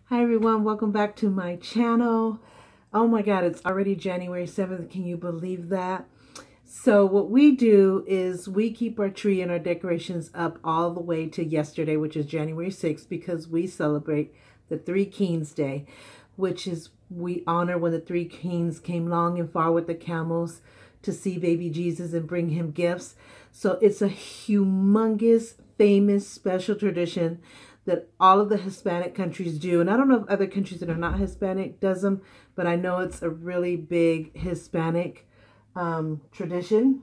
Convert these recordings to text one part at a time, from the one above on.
Hi everyone, welcome back to my channel. Oh my God, it's already January 7th. Can you believe that? So what we do is we keep our tree and our decorations up all the way to yesterday, which is January 6th, because we celebrate the Three Kings Day, which is we honor when the Three Kings came long and far with the camels to see baby Jesus and bring him gifts. So it's a humongous, famous, special tradition that all of the Hispanic countries do. And I don't know if other countries that are not Hispanic does them, but I know it's a really big Hispanic tradition.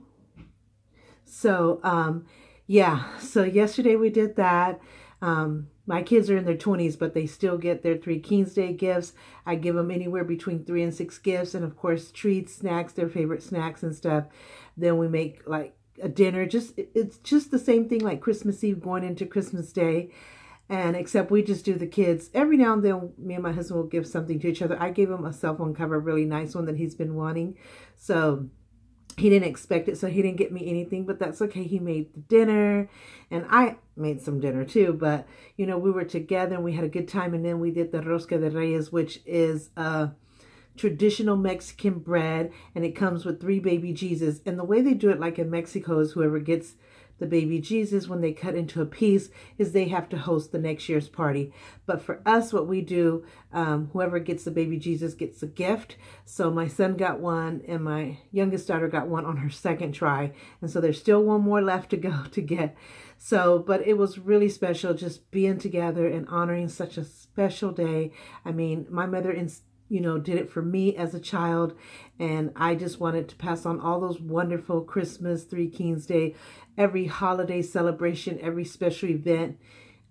So yeah, so yesterday we did that. My kids are in their 20s, but they still get their Three Kings Day gifts. I give them anywhere between 3 and 6 gifts, and of course treats, snacks, their favorite snacks and stuff. Then we make like a dinner. It's just the same thing like Christmas Eve going into Christmas Day. And except we just do the kids. Every now and then, me and my husband will give something to each other. I gave him a cell phone cover, a really nice one that he's been wanting. So he didn't expect it, so he didn't get me anything, but that's okay. He made the dinner, and I made some dinner too. But, you know, we were together, and we had a good time, and then we did the Rosca de Reyes, which is a traditional Mexican bread, and it comes with 3 baby Jesus. And the way they do it, like in Mexico, is whoever gets the baby Jesus, when they cut into a piece, is they have to host the next year's party. But for us, what we do, whoever gets the baby Jesus gets a gift. So my son got one, and my youngest daughter got one on her second try. And so there's still one more left to go to get. So, but it was really special just being together and honoring such a special day. I mean, my mother did it for me as a child, and I just wanted to pass on all those wonderful Christmas, Three Kings Day, every holiday celebration, every special event,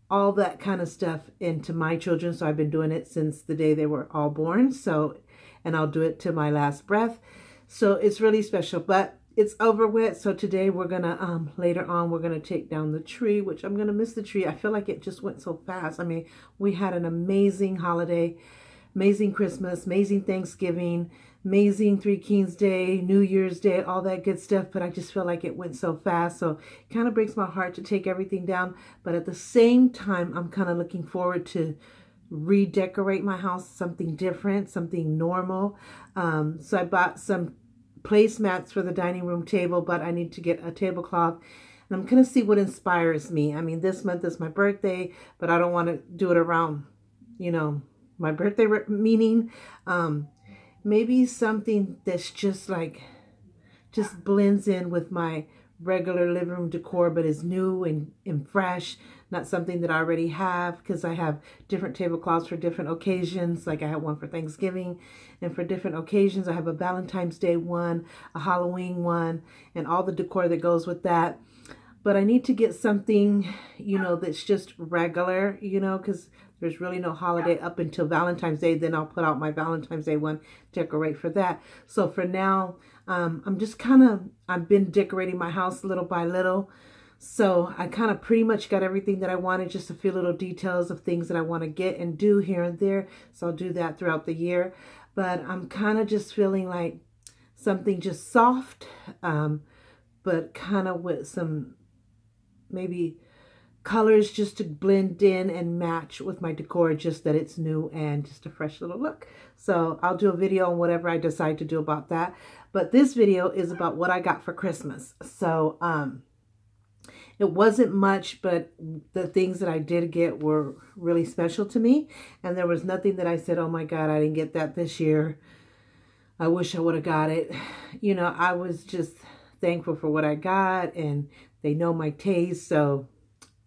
all that kind of stuff into my children. So I've been doing it since the day they were all born. So, and I'll do it to my last breath. So it's really special, but it's over with. So today we're gonna later on we're gonna take down the tree, which I'm gonna miss the tree. I feel like it just went so fast. I mean, we had an amazing holiday, amazing Christmas, amazing Thanksgiving, amazing Three Kings Day, New Year's Day, all that good stuff. But I just feel like it went so fast. So it kind of breaks my heart to take everything down. But at the same time, I'm kind of looking forward to redecorate my house, something different, something normal. So I bought some placemats for the dining room table, but I need to get a tablecloth. And I'm going to see what inspires me. I mean, this month is my birthday, but I don't want to do it around, my birthday, meaning maybe something that's just blends in with my regular living room decor, but is new and fresh, not something that I already have, because I have different tablecloths for different occasions. Like I have one for Thanksgiving, and for different occasions I have a Valentine's Day one, a Halloween one, and all the decor that goes with that. But I need to get something, that's just regular, because there's really no holiday up until Valentine's Day. Then I'll put out my Valentine's Day one, decorate for that. So for now, I'm just I've been decorating my house little by little. So I kind of pretty much got everything that I wanted, just a few little details of things that I want to get and do here and there. So I'll do that throughout the year. But I'm kind of just feeling like something just soft, but kind of with some maybe colors just to blend in and match with my decor, just that it's new and just a fresh little look. So I'll do a video on whatever I decide to do about that. But this video is about what I got for Christmas. So it wasn't much, but the things that I did get were really special to me. And there was nothing that I said, oh my God, I didn't get that this year. I wish I would have got it. I was just thankful for what I got, and they know my taste, so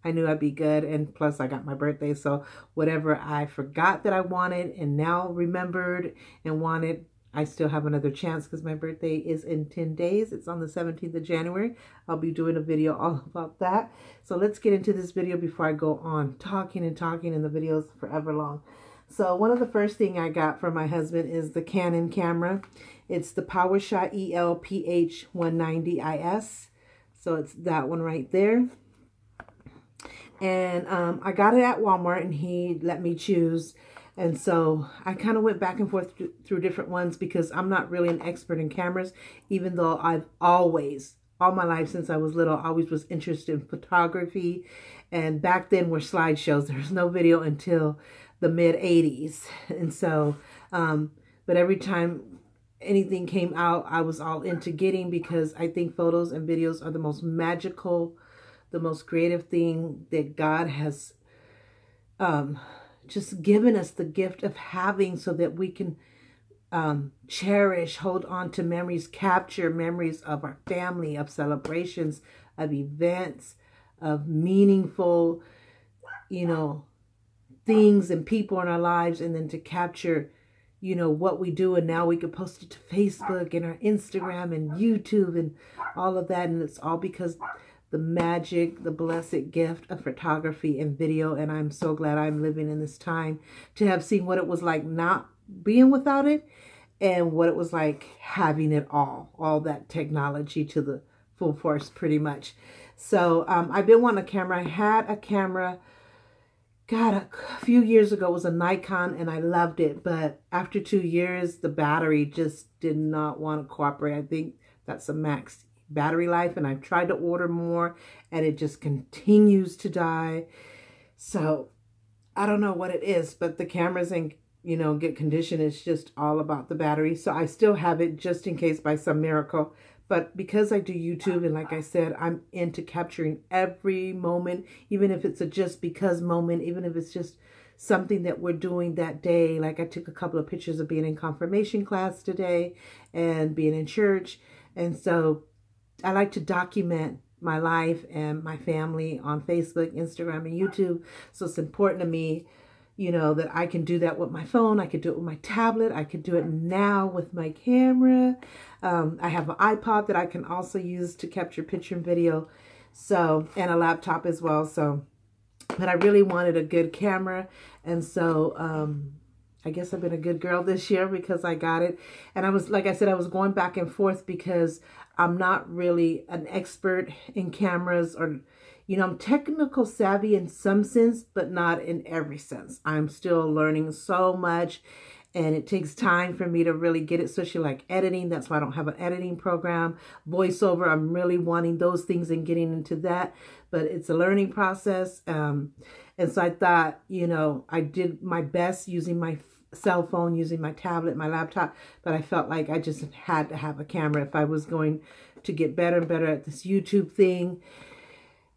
I knew I'd be good. And plus I got my birthday, so whatever I forgot that I wanted and now remembered and wanted, I still have another chance, because my birthday is in 10 days. It's on the 17th of January. I'll be doing a video all about that. So let's get into this video before I go on talking and the video's forever long. So one of the first thing I got from my husband is the Canon camera. It's the PowerShot EL-PH190IS. So it's that one right there. And I got it at Walmart, and he let me choose. And so I kind of went back and forth through different ones, because I'm not really an expert in cameras, even though I've always, all my life since I was little, I always was interested in photography. And back then were slideshows. There was no video until the mid 80s. And so, but every time anything came out, I was all into getting, because I think photos and videos are the most magical, the most creative thing that God has just given us the gift of having, so that we can cherish, hold on to memories, capture memories of our family, of celebrations, of events, of meaningful, things and people in our lives, and then to capture, what we do. And now we can post it to Facebook and our Instagram and YouTube and all of that. And it's all because the magic, the blessed gift of photography and video. And I'm so glad I'm living in this time to have seen what it was like not being without it, and what it was like having it all that technology to the full force, pretty much. So I've been wanting a camera. I had a camera, God, a few years ago. It was a Nikon, and I loved it. But after 2 years, the battery just did not want to cooperate. I think that's a max battery life, and I've tried to order more, and it just continues to die. So I don't know what it is, but the camera's in good condition. It's just all about the battery. So I still have it just in case by some miracle. But because I do YouTube, and like I said, I'm into capturing every moment, even if it's a just because moment, even if it's just something that we're doing that day. Like I took a couple of pictures of being in confirmation class today and being in church. And so I like to document my life and my family on Facebook, Instagram, and YouTube. So it's important to me, that I can do that with my phone. I could do it with my tablet. I could do it now with my camera. I have an iPod that I can also use to capture picture and video. So, and a laptop as well. So, but I really wanted a good camera. And so, I guess I've been a good girl this year because I got it. And I was, like I said, I was going back and forth because I'm not really an expert in cameras, or I'm technical savvy in some sense, but not in every sense. I'm still learning so much, and it takes time for me to really get it, especially like editing. That's why I don't have an editing program. Voiceover, I'm really wanting those things and getting into that, but it's a learning process. And so I thought, I did my best using my cell phone, using my tablet, my laptop, but I felt like I just had to have a camera if I was going to get better and better at this YouTube thing.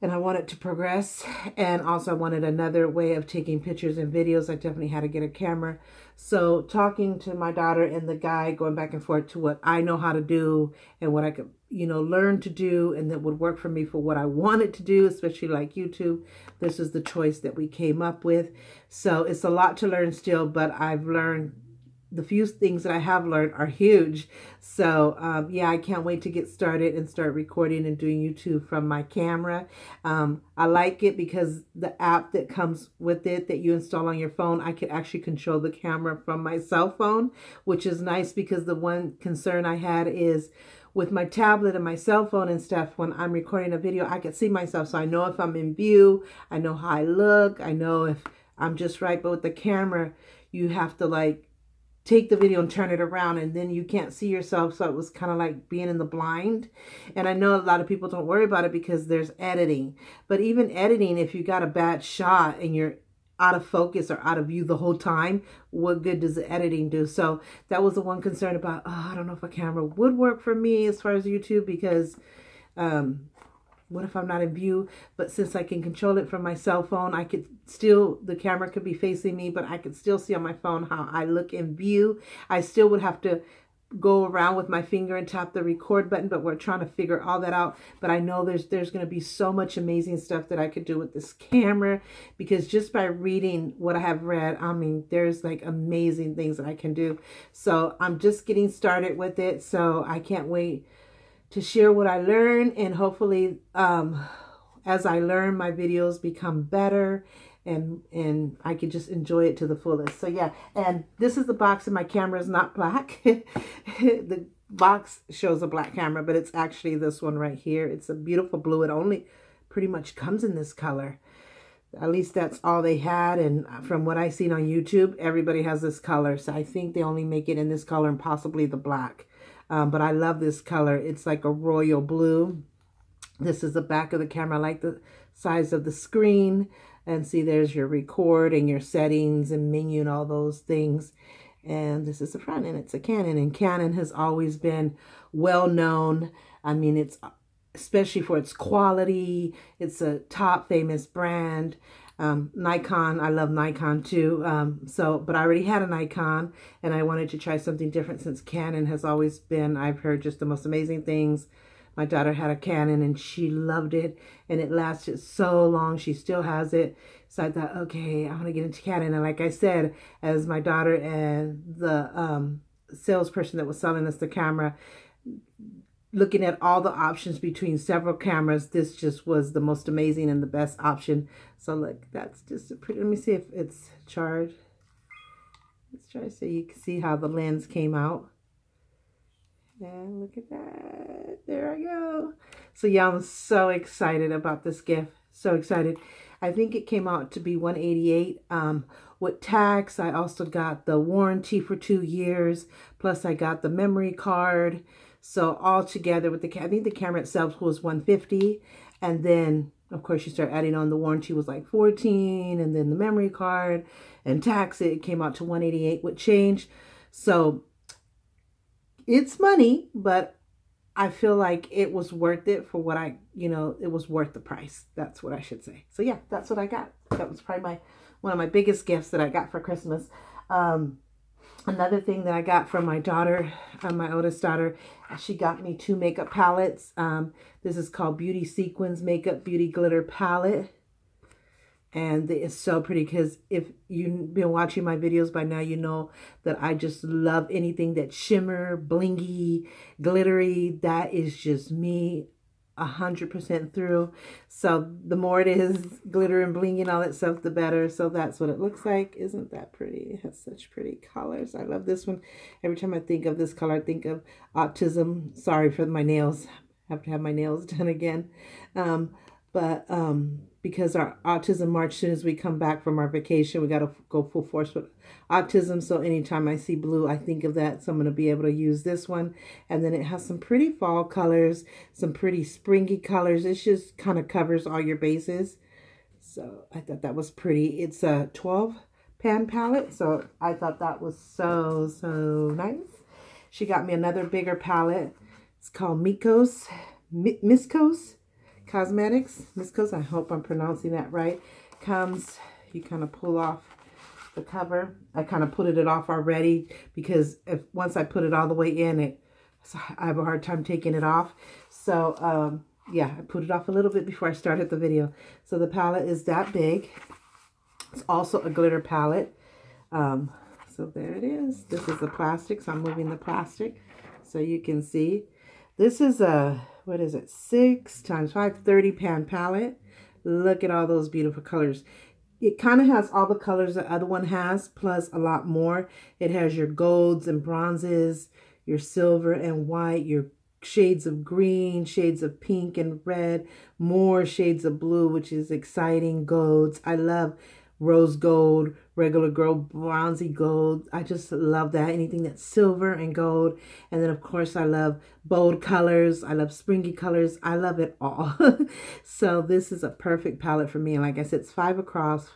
And I wanted to progress, and also I wanted another way of taking pictures and videos. I definitely had to get a camera. So talking to my daughter and the guy, going back and forth to what I know how to do and what I could, learn to do, and that would work for me for what I wanted to do, especially like YouTube. This is the choice that we came up with. So it's a lot to learn still, but I've learned, the few things that I have learned are huge. So yeah, I can't wait to get started and start recording and doing YouTube from my camera. I like it because the app that comes with it that you install on your phone, I could actually control the camera from my cell phone, which is nice, because the one concern I had is with my tablet and my cell phone and stuff, when I'm recording a video, I can see myself. So I know if I'm in view, I know how I look, I know if I'm just right. But with the camera, you have to like take the video and turn it around, and then you can't see yourself. So it was kind of like being in the blind. And I know a lot of people don't worry about it because there's editing. But even editing, if you got a bad shot and you're out of focus or out of view the whole time, what good does the editing do? So that was the one concern about, I don't know if a camera would work for me as far as YouTube, because what if I'm not in view? But since I can control it from my cell phone, I could still, the camera could be facing me, but I could still see on my phone how I look in view. I still would have to go around with my finger and tap the record button, but we're trying to figure all that out. But I know there's going to be so much amazing stuff that I could do with this camera, because just by reading what I have read, I mean, there's like amazing things that I can do. So I'm just getting started with it. So I can't wait to share what I learn, and hopefully as I learn, my videos become better, and I can just enjoy it to the fullest. So yeah, and this is the box, and my camera is not black. The box shows a black camera, but it's actually this one right here. It's a beautiful blue. It only pretty much comes in this color. At least that's all they had, and from what I've seen on YouTube, everybody has this color. So I think they only make it in this color and possibly the black. But I love this color. It's like a royal blue. This is the back of the camera. I like the size of the screen. And see, there's your record and your settings and menu and all those things. And this is the front, and it's a Canon. And Canon has always been well known. I mean, it's especially for its quality. It's a top famous brand. Nikon, I love Nikon too. But I already had a Nikon, and I wanted to try something different since Canon has always been, I've heard just the most amazing things. My daughter had a Canon and she loved it, and it lasted so long. She still has it. So I thought, okay, I want to get into Canon. And like I said, as my daughter and the salesperson that was selling us the camera, looking at all the options between several cameras, this just was the most amazing and the best option. So look, that's just a pretty, let me see if it's charged. Let's try so you can see how the lens came out. And look at that. There I go. So yeah, I'm so excited about this gift. So excited. I think it came out to be $188 with tax. I also got the warranty for 2 years. Plus I got the memory card. So all together with I think the camera itself was $150. And then of course you start adding on the warranty was like $14. And then the memory card and tax, it came out to $188 with change. So it's money, but I feel like it was worth it for what it was worth the price. That's what I should say. So yeah, that's what I got. That was probably one of my biggest gifts that I got for Christmas. Another thing that I got from my daughter, my oldest daughter, she got me 2 makeup palettes. This is called Beauty Sequins Makeup Beauty Glitter Palette. And it's so pretty because if you've been watching my videos by now, you know that I just love anything that's shimmer, blingy, glittery. That is just me 100% through. So the more it is glitter and blingy and all that stuff, the better. So that's what it looks like. Isn't that pretty? It has such pretty colors. I love this one. Every time I think of this color, I think of autism. Sorry for my nails. I have to have my nails done again. Because our autism march, as soon as we come back from our vacation, we got to go full force with autism. So anytime I see blue, I think of that. So I'm going to be able to use this one. And then it has some pretty fall colors, some pretty springy colors. It just kind of covers all your bases. So I thought that was pretty. It's a 12 pan palette. So I thought that was so nice. She got me another bigger palette. It's called Miskos Cosmetics. Miskos, I hope I'm pronouncing that right. Comes, you kind of pull off the cover. I kind of put it off already because once I put it all the way in, I have a hard time taking it off. So yeah, I put it off a little bit before I started the video. So the palette is that big. It's also a glitter palette. So there it is. This is the plastic. So I'm moving the plastic so you can see. This is a, what is it, 6 times 5, 30 pan palette. Look at all those beautiful colors. It kind of has all the colors the other one has, plus a lot more. It has your golds and bronzes, your silver and white, your shades of green, shades of pink and red, more shades of blue, which is exciting, golds. I love rose gold, regular gold, bronzy gold. I just love that. Anything that's silver and gold. And then of course I love bold colors. I love springy colors. I love it all. So this is a perfect palette for me. And like I said, it's 5 across,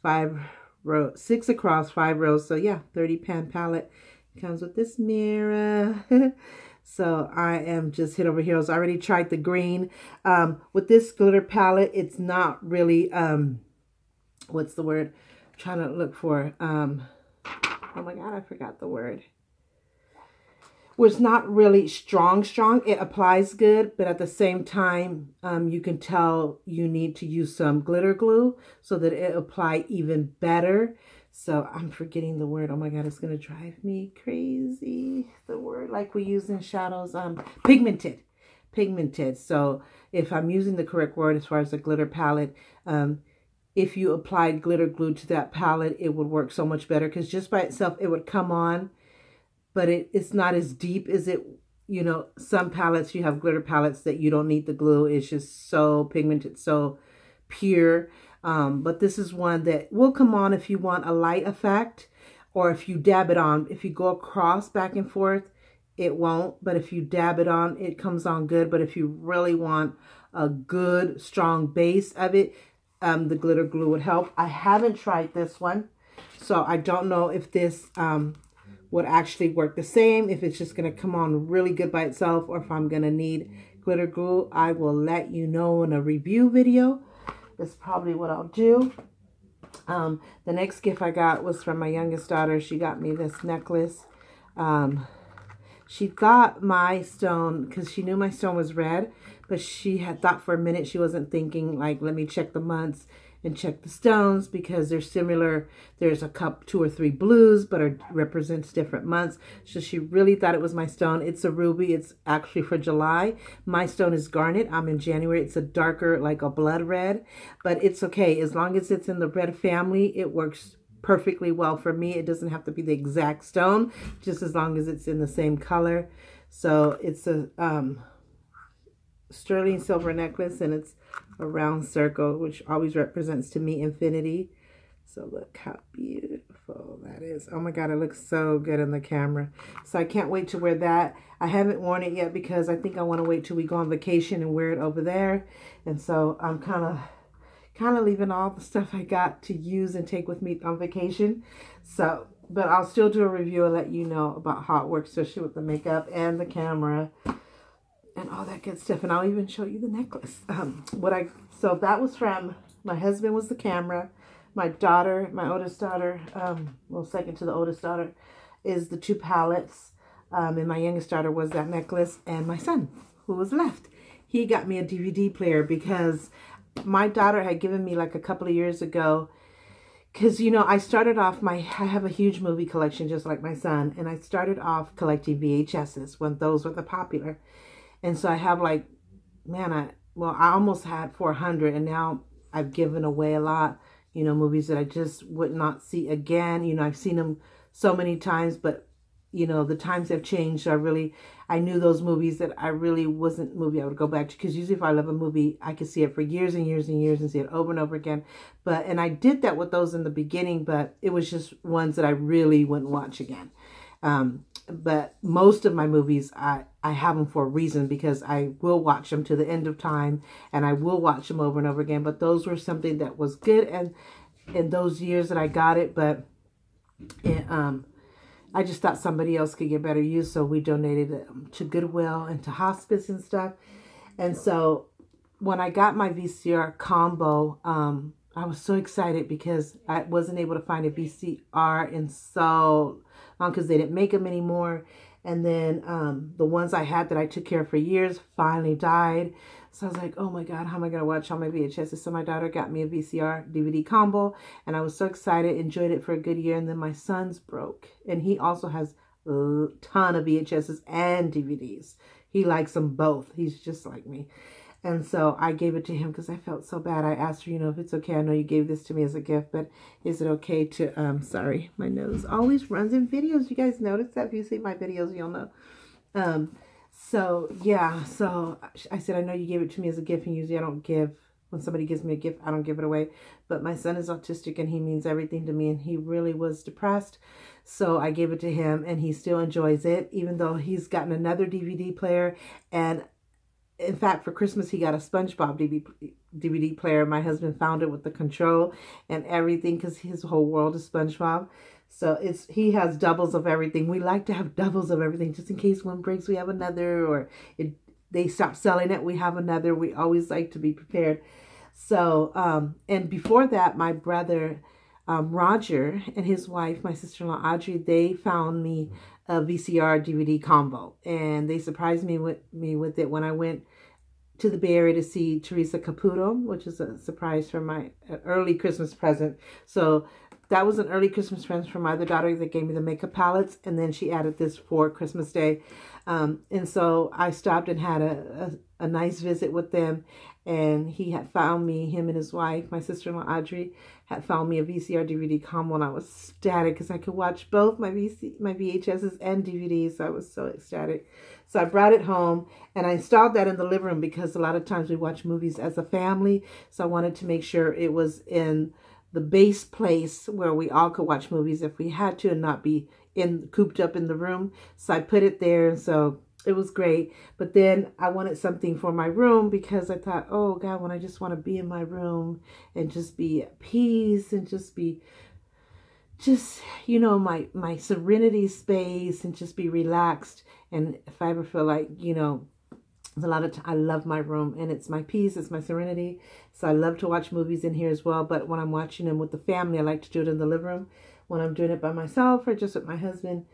5 rows, 6 across, 5 rows. So yeah, 30 pan palette. Comes with this mirror. So I am just hit over heels. I already tried the green. With this glitter palette, it's not really what's the word I'm trying to look for? Oh my God, I forgot the word. Well, it's not really strong. It applies good, but at the same time, you can tell you need to use some glitter glue so that it apply even better. So I'm forgetting the word. Oh my God, it's going to drive me crazy. The word like we use in shadows, pigmented. So if I'm using the correct word as far as the glitter palette, if you applied glitter glue to that palette, it would work so much better because just by itself, it would come on, but it's not as deep as it, you know, some palettes, you have glitter palettes that you don't need the glue. It's just so pigmented, so pure. But this is one that will come on if you want a light effect or if you dab it on. If you go across back and forth, it won't. But if you dab it on, it comes on good. But if you really want a good, strong base of it, the glitter glue would help. I haven't tried this one, so I don't know if this would actually work the same, if it's just going to come on really good by itself, or if I'm going to need glitter glue. I will let you know in a review video. That's probably what I'll do. The next gift I got was from my youngest daughter. She got me this necklace. She thought my stone, because she knew my stone was red, but she had thought for a minute, she wasn't thinking, like, let me check the months and check the stones, because they're similar. There's a couple, 2 or 3 blues, but it represents different months. So she really thought it was my stone. It's a ruby. It's actually for July. My stone is garnet. I'm in January. It's a darker, like a blood red, but it's okay. As long as it's in the red family, it works perfectly well for me. It doesn't have to be the exact stone, just as long as it's in the same color. So it's a sterling silver necklace, and it's a round circle, which always represents to me infinity. So look how beautiful that is. Oh my God, it looks so good in the camera. So I can't wait to wear that. I haven't worn it yet because I think I want to wait till we go on vacation and wear it over there. And so I'm kind of leaving all the stuff I got to use and take with me on vacation. So, but I'll still do a review and let you know about how it works, especially with the makeup and the camera and all that good stuff. And I'll even show you the necklace. So that was from, my husband was the camera. My daughter, my oldest daughter, well, second to the oldest daughter, is the 2 palettes. And my youngest daughter was that necklace. And my son, who was left, he got me a DVD player because my daughter had given me, like, a couple of years ago, because, you know, I started off I have a huge movie collection just like my son, and I started off collecting VHSs when those were the popular. And so I have, like, man, I almost had 400, and now I've given away a lot, you know, movies that I just would not see again. You know, I've seen them so many times, but, you know, the times have changed. So I knew those movies that I really wasn't a movie I would go back to, because usually if I love a movie, I could see it for years and years and years and see it over and over again. And I did that with those in the beginning, but it was just ones that I really wouldn't watch again. But most of my movies, I have them for a reason, because I will watch them to the end of time, and I will watch them over and over again. But those were something that was good, and in those years that I got it, but I just thought somebody else could get better use, so we donated it to Goodwill and to hospice and stuff. And so when I got my VCR combo, I was so excited because I wasn't able to find a VCR in so long, because they didn't make them anymore. And then the ones I had that I took care of for years finally died. So I was like, oh my God, how am I going to watch all my VHSs? So my daughter got me a VCR DVD combo, and I was so excited, enjoyed it for a good year. And then my son's broke, and he also has a ton of VHSs and DVDs. He likes them both. He's just like me. And so I gave it to him because I felt so bad. I asked her, you know, if it's okay. I know you gave this to me as a gift, but is it okay to, sorry, my nose always runs in videos. You guys notice that? If you see my videos, you'll know. So yeah, so I said, I know you gave it to me as a gift, and usually I don't give, when somebody gives me a gift, I don't give it away. But my son is autistic, and he means everything to me, and he really was depressed. So I gave it to him, and he still enjoys it, even though he's gotten another DVD player. And in fact, for Christmas, he got a SpongeBob DVD player. My husband found it with the control and everything, because his whole world is SpongeBob. So he has doubles of everything. We like to have doubles of everything, just in case one breaks, we have another, or they stop selling it, we have another. We always like to be prepared. So, and before that, my brother, Roger, and his wife, my sister-in-law, Audrey, they found me a VCR DVD combo, and they surprised me with it when I went to the Bay Area to see Teresa Caputo, which is a surprise for my early Christmas present. So that was an early Christmas present from my other daughter that gave me the makeup palettes, and then she added this for Christmas Day. And so I stopped and had a nice visit with them, and he had found me, him and his wife, my sister-in-law Audrey, had found me a VCR DVD combo, and I was ecstatic because I could watch both my VHSs and DVDs. So I was so ecstatic. So I brought it home, and I installed that in the living room, because a lot of times we watch movies as a family. So I wanted to make sure it was in the base place where we all could watch movies if we had to, and not be cooped up in the room. So I put it there. So it was great. But then I wanted something for my room because I thought, oh God, when I just want to be in my room and just be at peace and just be, you know, my serenity space and just be relaxed. And if I ever feel like, you know, a lot of time, I love my room and it's my peace, it's my serenity. So I love to watch movies in here as well. But when I'm watching them with the family, I like to do it in the living room. When I'm doing it by myself or just with my husband,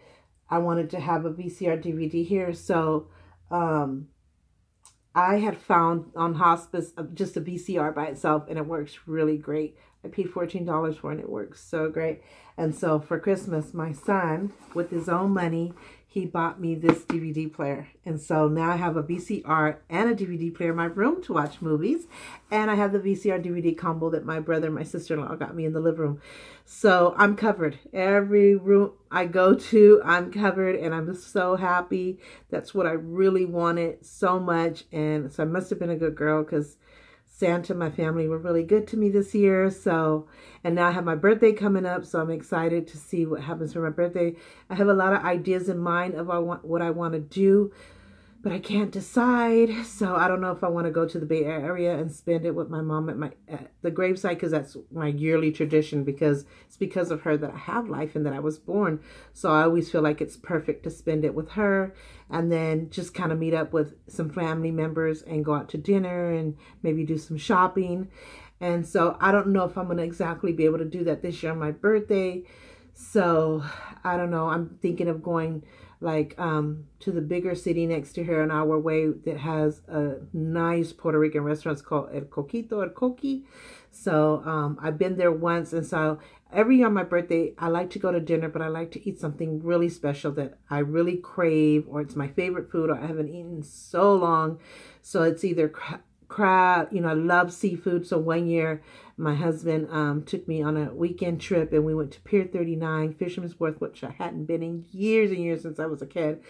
I wanted to have a VCR DVD here. So I had found on Hospice just a VCR by itself, and it works really great. I paid $14 for it, and it works so great. And so for Christmas, my son, with his own money, he bought me this DVD player. And so now I have a VCR and a DVD player in my room to watch movies. And I have the VCR DVD combo that my brother and my sister-in-law got me in the living room. So I'm covered. Every room I go to, I'm covered. And I'm just so happy. That's what I really wanted so much. And so I must have been a good girl because Santa, my family were really good to me this year. So, and now I have my birthday coming up, so I'm excited to see what happens for my birthday. I have a lot of ideas in mind of what I want to do, but I can't decide. So I don't know if I want to go to the Bay Area and spend it with my mom at the gravesite, because that's my yearly tradition, because it's because of her that I have life and that I was born. So I always feel like it's perfect to spend it with her, and then just kind of meet up with some family members and go out to dinner and maybe do some shopping. And so I don't know if I'm going to exactly be able to do that this year on my birthday. So I don't know. I'm thinking of going like to the bigger city next to here an hour away that has a nice Puerto Rican restaurant. It's called El Coquito, El Coqui. So I've been there once, and so every year on my birthday I like to go to dinner, but I like to eat something really special that I really crave, or it's my favorite food, or I haven't eaten so long. So it's either crab, you know, I love seafood. So one year my husband took me on a weekend trip, and we went to Pier 39, Fisherman's Wharf, which I hadn't been in years and years since I was a kid.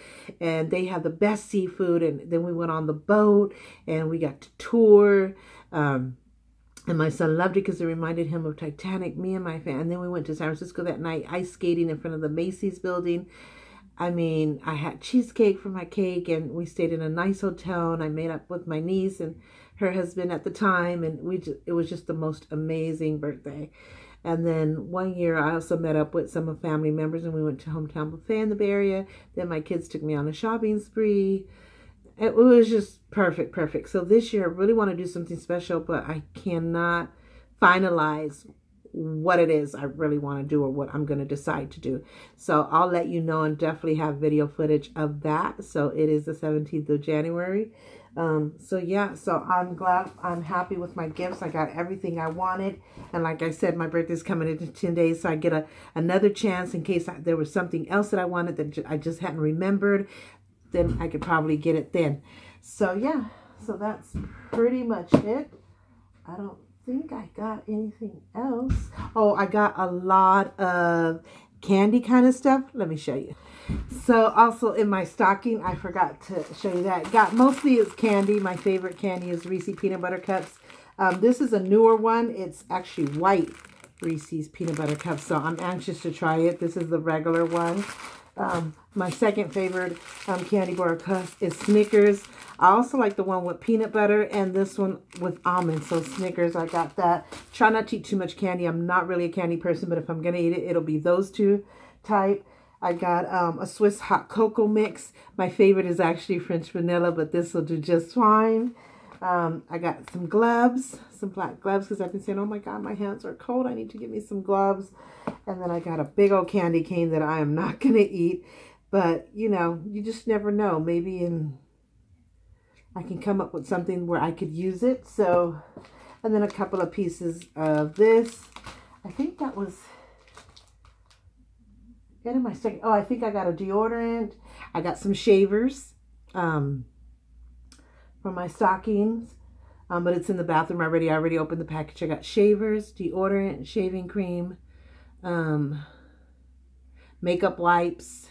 And they had the best seafood. And then we went on the boat and we got to tour. And my son loved it because it reminded him of Titanic, me and my family. And then we went to San Francisco that night, ice skating in front of the Macy's building. I mean, I had cheesecake for my cake, and we stayed in a nice hotel, and I made up with my niece and her husband at the time, and it was just the most amazing birthday. And then one year I also met up with some of family members, and we went to Hometown Buffet in the Bay Area. Then my kids took me on a shopping spree. It was just perfect. So this year I really want to do something special, but I cannot finalize what it is I really want to do or what I'm going to decide to do. So I'll let you know, and definitely have video footage of that. So it is the 17th of January. So yeah, so I'm happy with my gifts. I got everything I wanted. And like I said, my birthday's coming in 10 days. So I get another chance in case there was something else that I wanted that I just hadn't remembered. Then I could probably get it then. So yeah, so that's pretty much it. I don't think I got anything else. Oh, I got a lot of candy kind of stuff. Let me show you. So also in my stocking, I forgot to show you that. Mostly it's candy. My favorite candy is Reese's Peanut Butter Cups. This is a newer one. It's actually white Reese's Peanut Butter Cups. So I'm anxious to try it. This is the regular one. My second favorite candy bar is Snickers. I also like the one with peanut butter, and this one with almonds. So Snickers, I got that. Try not to eat too much candy. I'm not really a candy person, but if I'm going to eat it, it'll be those two type. I got a Swiss hot cocoa mix. My favorite is actually French vanilla, but this will do just fine. I got some gloves, some black gloves, because I've been saying, oh my God, my hands are cold. I need to get me some gloves. And then I got a big old candy cane that I am not going to eat. But, you know, you just never know. Maybe I can come up with something where I could use it. So, and then a couple of pieces of this. I think that was it in my second. Oh, I think I got a deodorant. I got some shavers for my stockings. But it's in the bathroom already. I already opened the package. I got shavers, deodorant, shaving cream, makeup wipes.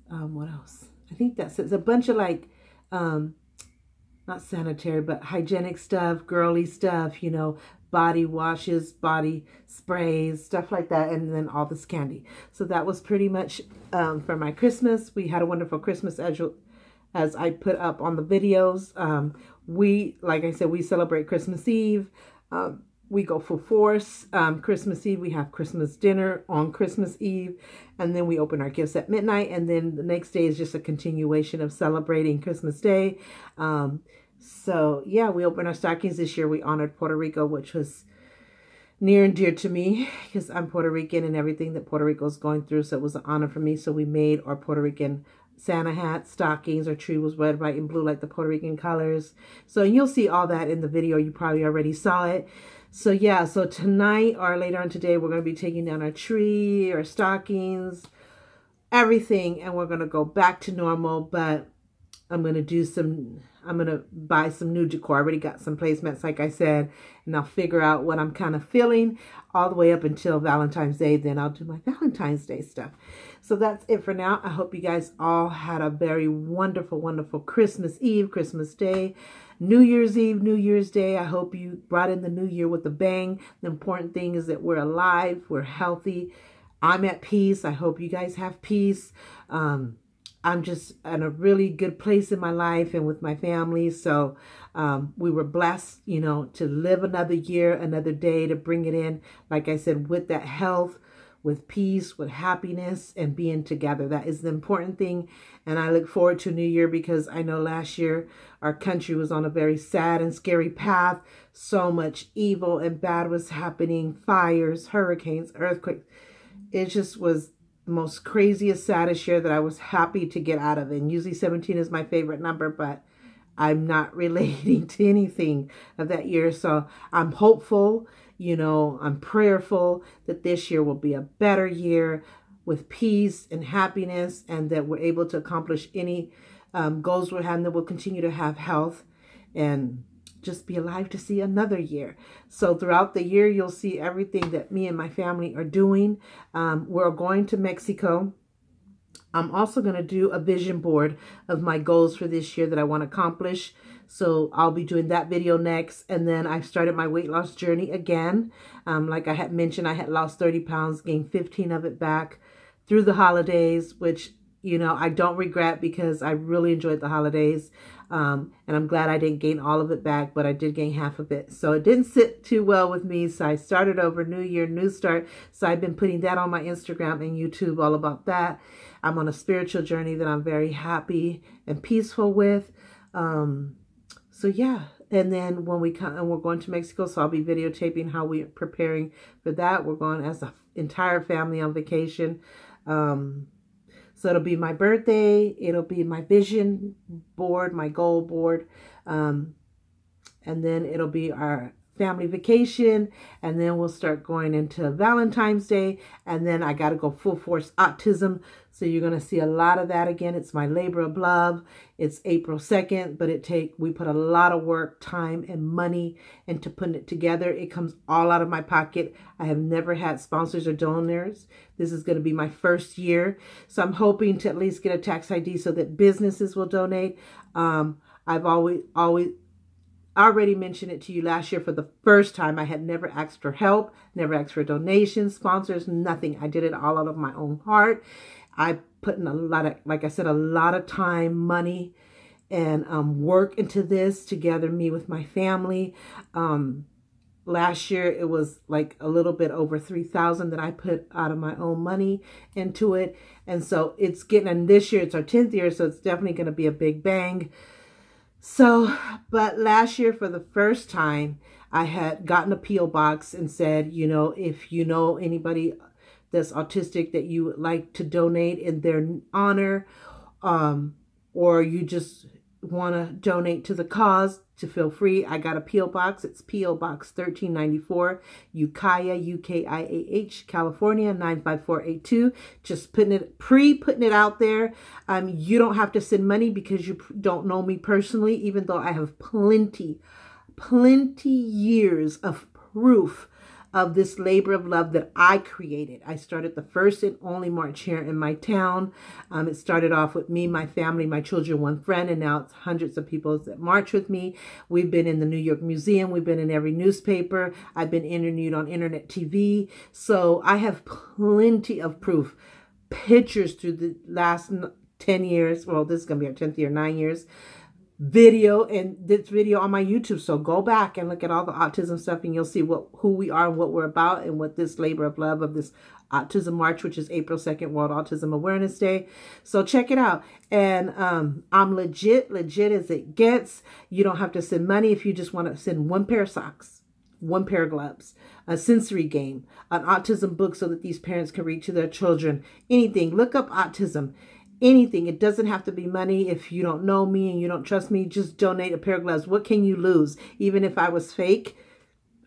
What else? I think that's it. It's a bunch of like, not sanitary, but hygienic stuff, girly stuff, you know, body washes, body sprays, stuff like that, and then all this candy. So that was pretty much for my Christmas. We had a wonderful Christmas as I put up on the videos. Like I said, we celebrate Christmas Eve. We go full force. Christmas Eve, we have Christmas dinner on Christmas Eve, and then we open our gifts at midnight, and then the next day is just a continuation of celebrating Christmas Day. So yeah, we opened our stockings this year. We honored Puerto Rico, which was near and dear to me because I'm Puerto Rican and everything that Puerto Rico is going through. So it was an honor for me. So we made our Puerto Rican Santa hat, stockings. Our tree was red, white, and blue like the Puerto Rican colors. So you'll see all that in the video. You probably already saw it. So yeah, so tonight or later on today, we're going to be taking down our tree, our stockings, everything. And we're going to go back to normal. But I'm going to buy some new decor. I already got some placements, like I said, and I'll figure out what I'm kind of feeling all the way up until Valentine's Day. Then I'll do my Valentine's Day stuff. So that's it for now. I hope you guys all had a very wonderful, wonderful Christmas Eve, Christmas Day, New Year's Eve, New Year's Day. I hope you brought in the new year with a bang. The important thing is that we're alive, we're healthy. I'm at peace. I hope you guys have peace. I'm just in a really good place in my life and with my family. So we were blessed, you know, to live another year, another day, to bring it in, like I said, with that health, with peace, with happiness, and being together. That is the important thing. And I look forward to New Year because I know last year our country was on a very sad and scary path. So much evil and bad was happening. Fires, hurricanes, earthquakes. It just was the most craziest, saddest year that I was happy to get out of. And usually 17 is my favorite number, but I'm not relating to anything of that year. So I'm hopeful, you know, I'm prayerful that this year will be a better year with peace and happiness, and that we're able to accomplish any goals we're having, that we'll continue to have health and just be alive to see another year. So throughout the year, you'll see everything that me and my family are doing. We're going to Mexico. I'm also going to do a vision board of my goals for this year that I want to accomplish. So I'll be doing that video next. And then I've started my weight loss journey again. Like I had mentioned, I had lost 30 pounds, gained 15 of it back through the holidays, which, you know, I don't regret because I really enjoyed the holidays. And I'm glad I didn't gain all of it back, but I did gain half of it. So it didn't sit too well with me. So I started over, new year, new start. So I've been putting that on my Instagram and YouTube, all about that. I'm on a spiritual journey that I'm very happy and peaceful with. So yeah. And then when we come, and we're going to Mexico, so I'll be videotaping how we're preparing for that. We're going as an entire family on vacation. So it'll be my birthday, it'll be my vision board, my goal board, and then it'll be our family vacation, and then we'll start going into Valentine's Day, and then I got to go full force autism. So you're going to see a lot of that again. It's my labor of love. It's April 2nd, but we put a lot of work, time, and money into putting it together. It comes all out of my pocket. I have never had sponsors or donors. This is going to be my first year. So I'm hoping to at least get a tax ID so that businesses will donate. I've always already mentioned it to you last year for the first time. I had never asked for help, never asked for donations, sponsors, nothing. I did it all out of my own heart. I put in a lot of, like I said, a lot of time, money, and work into this together, me with my family. Last year, it was like a little bit over $3,000 that I put out of my own money into it. And so it's getting, and this year it's our 10th year, so it's definitely going to be a big bang. So, but last year for the first time, I had gotten a P.O. box and said, you know, if you know anybody that's autistic that you would like to donate in their honor, or you just want to donate to the cause, to feel free. I got a P.O. box. It's P.O. Box 1394, Ukiah, U-K-I-A-H, California, 95482. Just putting it out there. You don't have to send money because you don't know me personally, even though I have plenty years of proof of this labor of love that I created. I started the first and only march here in my town. It started off with me, my family, my children, one friend, and now it's hundreds of people that march with me. We've been in the New York Museum. We've been in every newspaper. I've been interviewed on internet TV. So I have plenty of proof, pictures through the last 10 years. Well, this is going to be our 10th year, 9 years. Video, and this video on my YouTube. So go back and look at all the autism stuff and you'll see who we are and what we're about and what this labor of love of this Autism March, which is April 2nd, World Autism Awareness Day. So check it out. And I'm legit as it gets. You don't have to send money if you just want to send one pair of socks, one pair of gloves, a sensory game, an autism book so that these parents can read to their children. Anything. Look up autism. Anything. It doesn't have to be money. If you don't know me and you don't trust me, just donate a pair of gloves. What can you lose? Even if I was fake,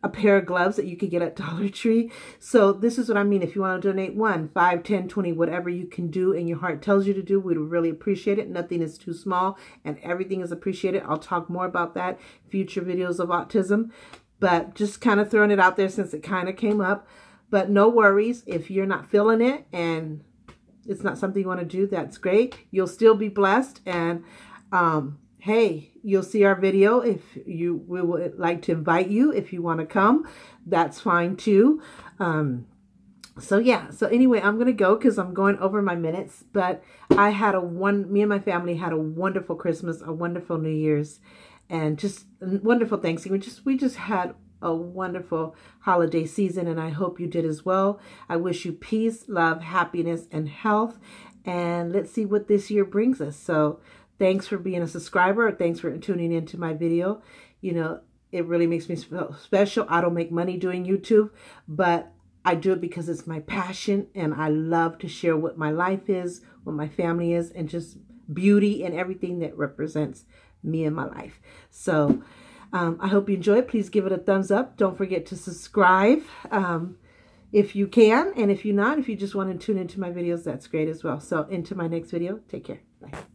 a pair of gloves that you could get at Dollar Tree. So this is what I mean. If you want to donate 1, 5, 10, 20, whatever you can do and your heart tells you to do, we'd really appreciate it. Nothing is too small and everything is appreciated. I'll talk more about that future videos of autism, but just kind of throwing it out there since it kind of came up. But no worries if you're not feeling it and it's not something you want to do, that's great. You'll still be blessed. And hey, you'll see our video. If we would like to invite you, if you want to come, that's fine too. So yeah, so anyway, I'm going to go because I'm going over my minutes, but I had me and my family had a wonderful Christmas, a wonderful New Year's, and just a wonderful Thanksgiving. We just had a wonderful holiday season, and I hope you did as well. I wish you peace, love, happiness, and health, and let's see what this year brings us. So thanks for being a subscriber. Thanks for tuning into my video. You know, it really makes me feel special. I don't make money doing YouTube, but I do it because it's my passion, and I love to share what my life is, what my family is, and just beauty and everything that represents me and my life. So I hope you enjoy it. Please give it a thumbs up. Don't forget to subscribe if you can. And if you're not, if you just want to tune into my videos, that's great as well. So into my next video. Take care. Bye.